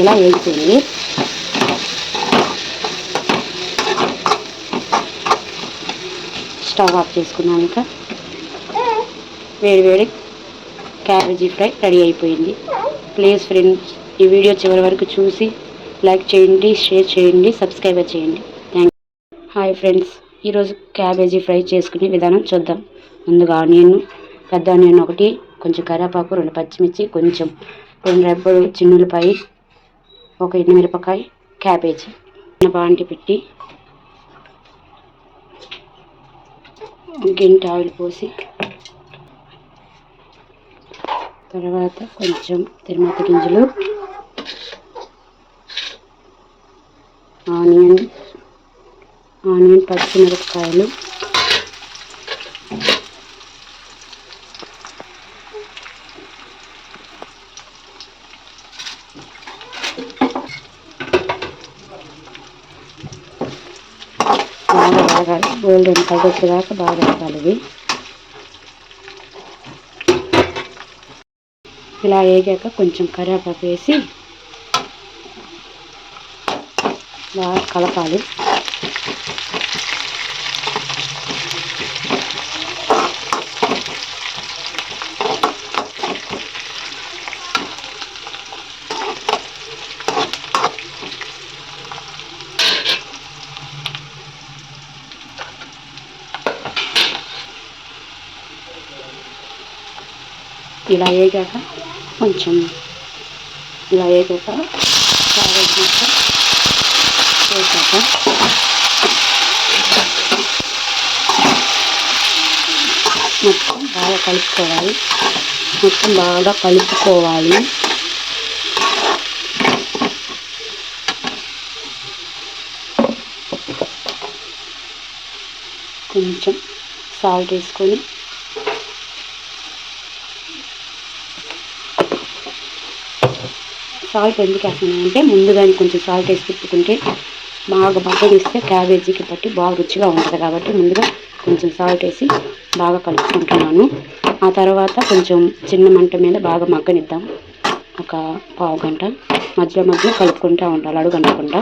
ఇలా వేగిపోయింది. Stove off చేసుకున్నాను. ఇంకా వేడి క్యాబేజీ ఫ్రై రెడీ అయిపోయింది. ప్లీజ్ ఫ్రెండ్స్, ఈ వీడియో చివరి వరకు చూసి లైక్ చేయండి, షేర్ చేయండి, సబ్స్క్రైబ్ చేయండి. Thank you. హాయ్ ఫ్రెండ్స్, ఈరోజు క్యాబేజీ ఫ్రై చేసుకునే విధానం చూద్దాం. ముందుగా పెద్ద ఆనియన్ ఒకటి, కొంచెం కరివేపాకు, 2 పచ్చిమిర్చి, కొంచెం 2 రెబ్బలు చిన్నులపాయి, ఒక ఎండుమిరపకాయ, క్యాబేజీ బాంటి పెట్టి గింట ఆయిల్ పోసి, తర్వాత కొంచెం తిరుమతి గింజలు, ఆనియన్, పచ్చిమిరపకాయలు, బాగా గోల్డెన్ కలర్ వచ్చేదాకా బాగా వేగాలి. ఇలా వేగాక కొంచెం కరివేపాకు వేసి బాగా కలపాలి. ఇలా వేగాక కొంచెం క్యాబేజ్ వేసాక మొత్తం బాగా కలుపుకోవాలి. కొంచెం సాల్ట్ వేసుకొని సాల్ట్ ఎందుకు వేస్తున్నానంటే ముందుగానే కొంచెం సాల్ట్ వేసి పెట్టుకుంటే బాగా మగ్గనిస్తే క్యాబేజీకి పట్టి బాగా రుచిగా ఉంటుంది కాబట్టి ముందుగా కొంచెం సాల్ట్ వేసి బాగా కలుపుకుంటున్నాను. ఆ తర్వాత కొంచెం చిన్న మంట మీద బాగా మగ్గనిద్దాం. ఒక పావు గంట మధ్యలో కలుపుకుంటూ ఉండాలి, అడుగంటకుండా.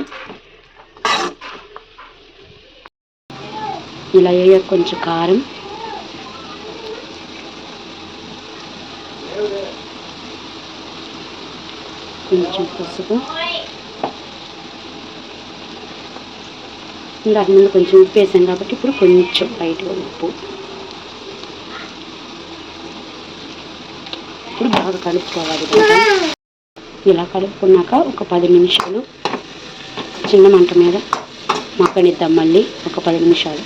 ఇలా వేయక కొంచెం కారం, కొంచెం పసుపు, ఇందాక ముందు కొంచెం ఉప్పు వేసాం కాబట్టి ఇప్పుడు కొంచెం లైట్గా ఉప్పు. ఇప్పుడు బాగా కలుపుకోవాలి. ఇలా కలుపుకున్నాక ఒక 10 నిమిషాలు చిన్న మంట మీద మగ్గనిద్దాం. మళ్ళీ ఒక 10 నిమిషాలు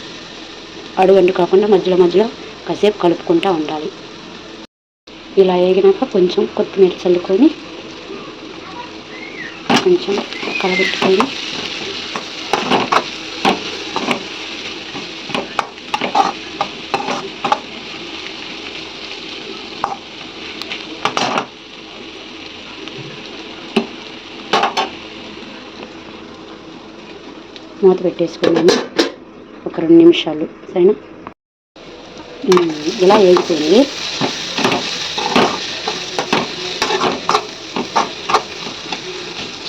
అడుగంటు కాకుండా మధ్యలో కాసేపు కలుపుకుంటూ ఉండాలి. ఇలా వేగినాక కొంచెం కొత్తిమీర చల్లుకొని కొంచెం కలబెట్టుకొని మూత పెట్టేసుకున్నాను ఒక 2 నిమిషాలు. సరేనా? ఇలా వేగిపోయింది.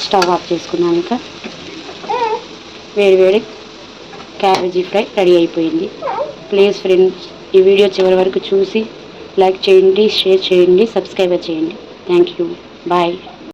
స్టవ్ ఆఫ్ చేసుకున్నాను. ఇంకా వేడి క్యాబేజీ ఫ్రై రెడీ అయిపోయింది. ప్లీజ్ ఫ్రెండ్స్, ఈ వీడియో చివరి వరకు చూసి లైక్ చేయండి, షేర్ చేయండి, సబ్స్క్రైబ్ చేయండి. Thank you. బాయ్.